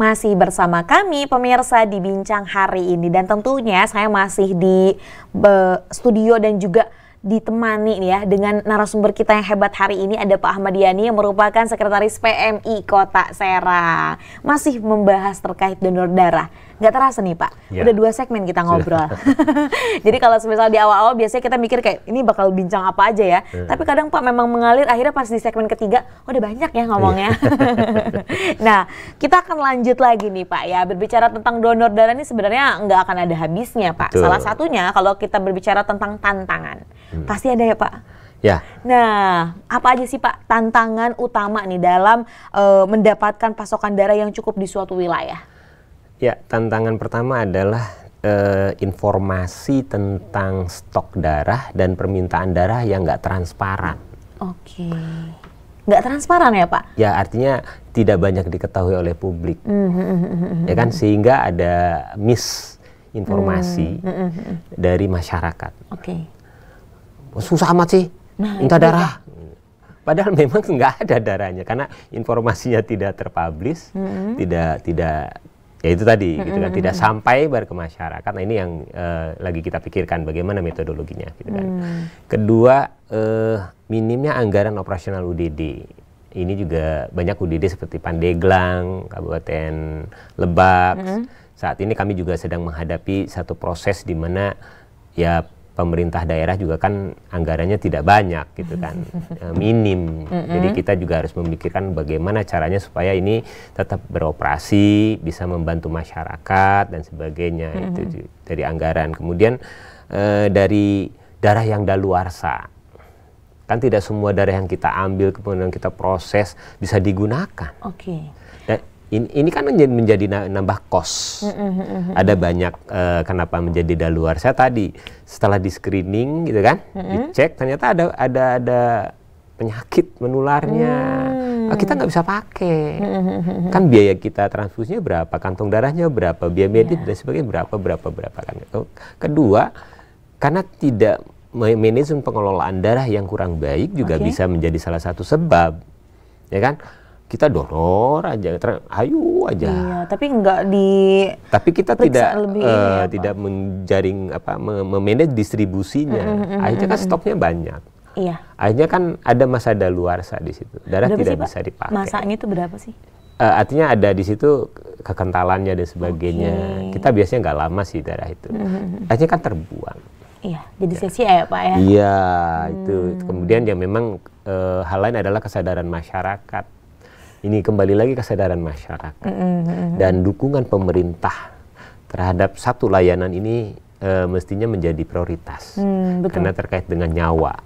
Masih bersama kami pemirsa di Bincang hari ini, dan tentunya saya masih di studio dan juga ditemani nih ya dengan narasumber kita yang hebat hari ini. Ada Pak Ahmad Yani yang merupakan Sekretaris PMI Kota Serang. Masih membahas terkait donor darah. Nggak terasa nih Pak, udah 2 segmen kita ngobrol. Jadi kalau misalnya di awal-awal biasanya kita mikir kayak ini bakal bincang apa aja ya. Tapi kadang Pak memang mengalir, akhirnya pas di segmen ketiga udah banyak ya ngomongnya. Nah, kita akan lanjut lagi nih Pak ya. Berbicara tentang donor darah ini sebenarnya nggak akan ada habisnya Pak. Salah satunya kalau kita berbicara tentang tantangan. Pasti ada ya Pak? Ya. Nah, apa aja sih Pak tantangan utama nih dalam mendapatkan pasokan darah yang cukup di suatu wilayah? Ya, tantangan pertama adalah informasi tentang stok darah dan permintaan darah yang nggak transparan. Oke. Nggak transparan ya Pak? Ya, artinya tidak banyak diketahui oleh publik. Ya kan, sehingga ada misinformasi dari masyarakat. Oke. Susah amat sih, minta darah. Padahal memang nggak ada darahnya karena informasinya tidak terpublish, tidak ya itu tadi gitu kan, tidak sampai ke masyarakat. Nah ini yang lagi kita pikirkan bagaimana metodologinya gitu kan. Kedua, minimnya anggaran operasional UDD. Ini juga banyak UDD seperti Pandeglang, Kabupaten Lebak. Saat ini kami juga sedang menghadapi satu proses di mana ya pemerintah daerah juga kan anggarannya tidak banyak gitu kan, minim. Jadi kita juga harus memikirkan bagaimana caranya supaya ini tetap beroperasi, bisa membantu masyarakat dan sebagainya. Itu dari anggaran. Kemudian dari darah yang daluarsa, kan tidak semua darah yang kita ambil kemudian kita proses bisa digunakan. Dan ini kan menjadi nambah kos. Ada banyak kenapa menjadi daluarsa tadi. Setelah di screening gitu kan, dicek ternyata ada penyakit menularnya. Kita nggak bisa pakai. Kan biaya kita transfusinya berapa, kantong darahnya berapa, biaya medis dan sebagainya berapa kan. Kedua, karena tidak manajemen pengelolaan darah yang kurang baik juga bisa menjadi salah satu sebab, ya kan? Kita donor aja, ayo aja. Iya, tapi nggak Tapi kita tidak menjaring memanage distribusinya. Akhirnya kan stoknya banyak. Iya. Akhirnya kan ada masa daluarsa di situ. Darah berapa tidak bisa dipakai. Masanya itu berapa sih? Artinya ada di situ kekentalannya dan sebagainya. Kita biasanya nggak lama sih darah itu. Akhirnya kan terbuang. Iya, jadi sia-sia ya Pak ya. Iya, itu. Kemudian ya memang hal lain adalah kesadaran masyarakat. Ini kembali lagi kesadaran masyarakat dan dukungan pemerintah terhadap satu layanan ini mestinya menjadi prioritas karena terkait dengan nyawa,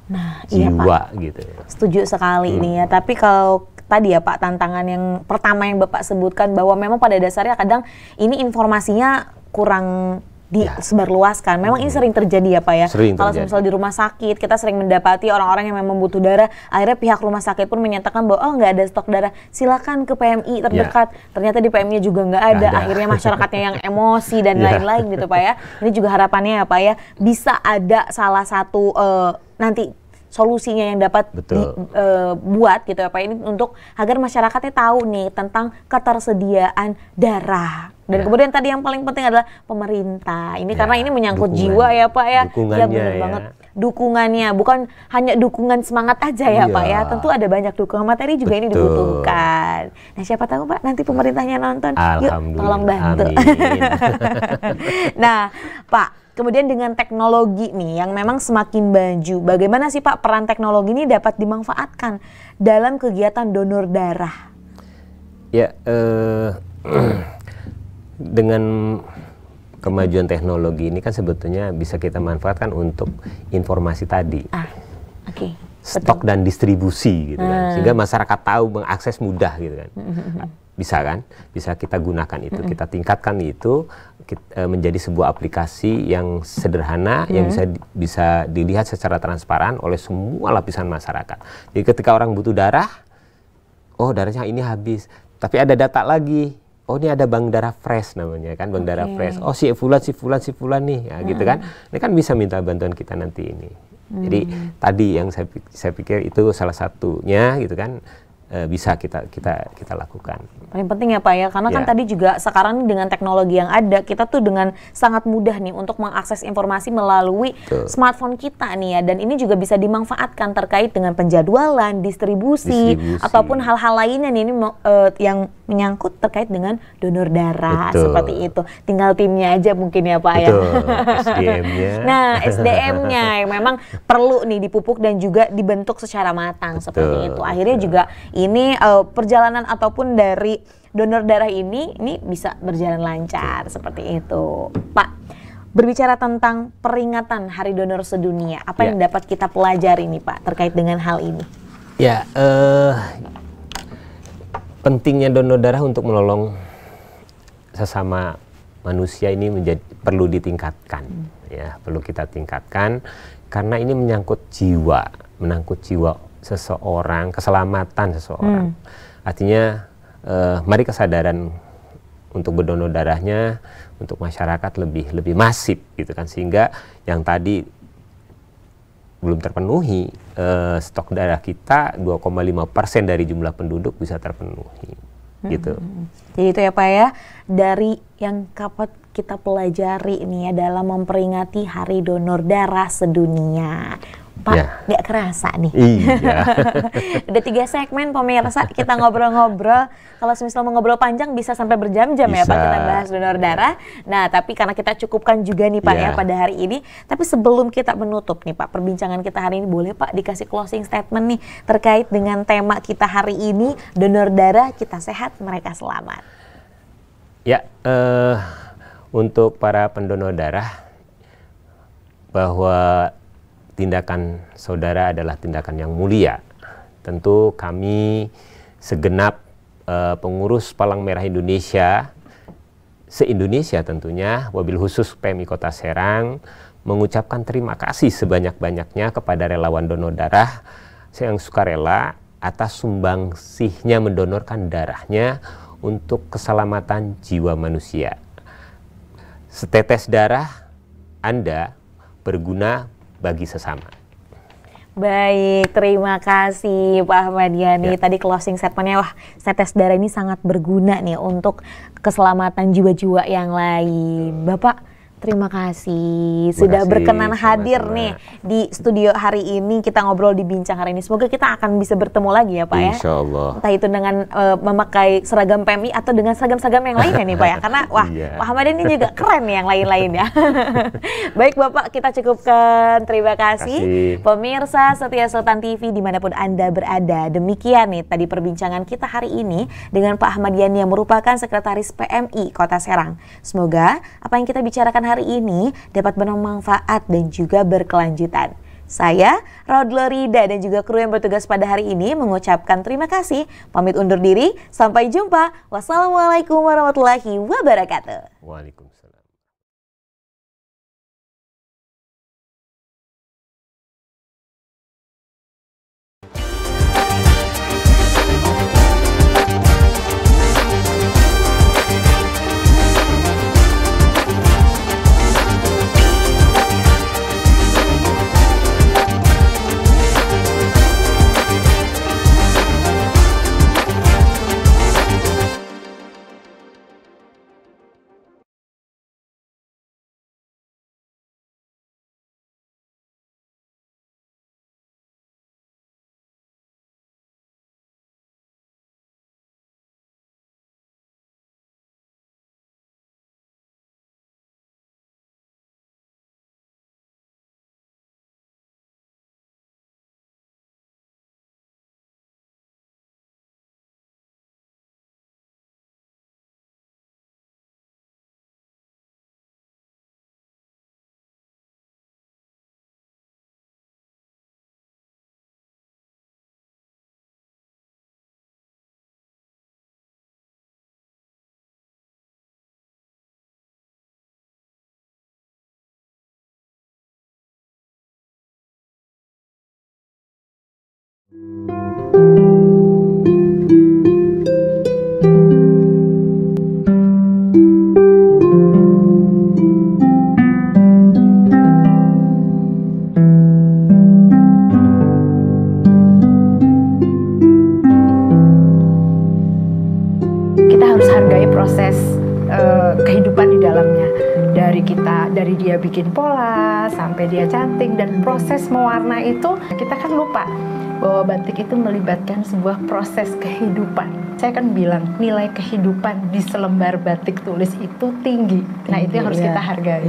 jiwa gitu. Setuju sekali ini ya. Tapi kalau tadi ya Pak, tantangan yang pertama yang Bapak sebutkan bahwa memang pada dasarnya kadang ini informasinya kurang disebarluaskan. Memang ini sering terjadi ya Pak ya. Kalau misalnya di rumah sakit kita sering mendapati orang-orang yang memang butuh darah, akhirnya pihak rumah sakit pun menyatakan bahwa nggak ada stok darah, silakan ke PMI terdekat. Ternyata di PMI juga nggak ada. Akhirnya masyarakatnya yang emosi dan lain-lain gitu Pak ya. Ini juga harapannya ya Pak ya, bisa ada salah satu nanti solusinya yang dapat dibuat gitu ya Pak, ini untuk agar masyarakatnya tahu nih tentang ketersediaan darah. Dan kemudian tadi yang paling penting adalah pemerintah. Ini karena ini menyangkut jiwa ya Pak ya. Ya benar banget. Dukungannya, bukan hanya dukungan semangat aja ya Pak ya. Tentu ada banyak dukungan materi juga ini dibutuhkan. Nah siapa tahu Pak nanti pemerintahnya nonton. Yuk tolong bantu. Nah Pak, kemudian dengan teknologi nih yang memang semakin maju, bagaimana sih Pak peran teknologi ini dapat dimanfaatkan dalam kegiatan donor darah? Ya, dengan kemajuan teknologi ini kan sebetulnya bisa kita manfaatkan untuk informasi tadi. Stok dan distribusi gitu kan. Sehingga masyarakat tahu, mengakses mudah gitu kan. Bisa kan? Bisa kita gunakan itu, kita tingkatkan itu menjadi sebuah aplikasi yang sederhana yang bisa dilihat secara transparan oleh semua lapisan masyarakat. Jadi ketika orang butuh darah, oh darahnya ini habis, tapi ada data lagi. Oh ini ada bank darah fresh namanya kan, bank darah fresh. Oh si fulan nih, ya, gitu kan. Ini kan bisa minta bantuan kita nanti ini. Jadi tadi yang saya pikir itu salah satunya gitu kan. bisa kita lakukan. Paling penting ya Pak ya, karena kan tadi juga sekarang dengan teknologi yang ada, kita tuh dengan sangat mudah nih untuk mengakses informasi melalui smartphone kita nih ya, dan ini juga bisa dimanfaatkan terkait dengan penjadwalan, distribusi. Ataupun hal-hal lainnya nih, ini yang menyangkut terkait dengan donor darah. Seperti itu. Tinggal timnya aja mungkin ya Pak ya. SDM-nya. Nah, SDM-nya yang memang perlu nih dipupuk dan juga dibentuk secara matang seperti itu. Akhirnya juga ini perjalanan ataupun dari donor darah ini bisa berjalan lancar seperti itu. Pak, berbicara tentang peringatan Hari Donor Sedunia, apa yang dapat kita pelajari nih Pak terkait dengan hal ini? Ya, pentingnya donor darah untuk menolong sesama manusia ini perlu ditingkatkan, ya, perlu kita tingkatkan karena ini menyangkut jiwa seseorang, keselamatan seseorang. Artinya, mari kesadaran untuk berdonor darahnya untuk masyarakat lebih masif gitu kan, sehingga yang tadi belum terpenuhi, stok darah kita 2,5% dari jumlah penduduk bisa terpenuhi gitu. Jadi itu ya Pak ya, dari yang kapat kita pelajari ini adalah memperingati Hari Donor Darah Sedunia. Pak, nggak kerasa nih. Iya. Udah 3 segmen pemirsa, kita ngobrol-ngobrol. Kalau misal mau ngobrol panjang bisa sampai berjam-jam ya Pak kita bahas donor darah. Nah, tapi karena kita cukupkan juga nih Pak ya pada hari ini. Tapi sebelum kita menutup nih Pak perbincangan kita hari ini, boleh Pak dikasih closing statement nih terkait dengan tema kita hari ini, donor darah, kita sehat, mereka selamat. Ya, untuk para pendonor darah, bahwa tindakan saudara adalah tindakan yang mulia. Tentu kami segenap pengurus Palang Merah Indonesia, se-Indonesia tentunya, wabil khusus PMI Kota Serang, mengucapkan terima kasih sebanyak-banyaknya kepada relawan donor darah yang sukarela atas sumbangsihnya mendonorkan darahnya untuk keselamatan jiwa manusia. Setetes darah Anda berguna bagi sesama. Baik, terima kasih Pak Ahmad Yani. Tadi closing statementnya, wah, setetes darah ini sangat berguna nih untuk keselamatan jiwa-jiwa yang lain. Bapak, terima kasih sudah berkenan hadir nih di studio hari ini. Kita ngobrol di bincang hari ini. Semoga kita akan bisa bertemu lagi ya Pak ya. Insya Allah. Entah itu dengan memakai seragam PMI atau dengan seragam-seragam yang lainnya nih Pak ya. Karena wah, Pak Ahmad ini juga keren nih yang lain-lain ya. Baik Bapak, kita cukupkan. Terima kasih. Pemirsa setia Sultan TV dimanapun Anda berada. Demikian nih tadi perbincangan kita hari ini dengan Pak Ahmad Yani yang merupakan Sekretaris PMI Kota Serang. Semoga apa yang kita bicarakan hari ini dapat bermanfaat dan juga berkelanjutan. Saya, Rodlo Rida, dan juga kru yang bertugas pada hari ini mengucapkan terima kasih. Pamit undur diri, sampai jumpa. Wassalamualaikum warahmatullahi wabarakatuh. Waalaikumsalam. kita dari dia bikin pola sampai dia cantik dan proses mewarna itu kita kan lupa bahwa batik itu melibatkan sebuah proses kehidupan. Saya kan bilang nilai kehidupan di selembar batik tulis itu tinggi. Nah itu yang harus kita hargai.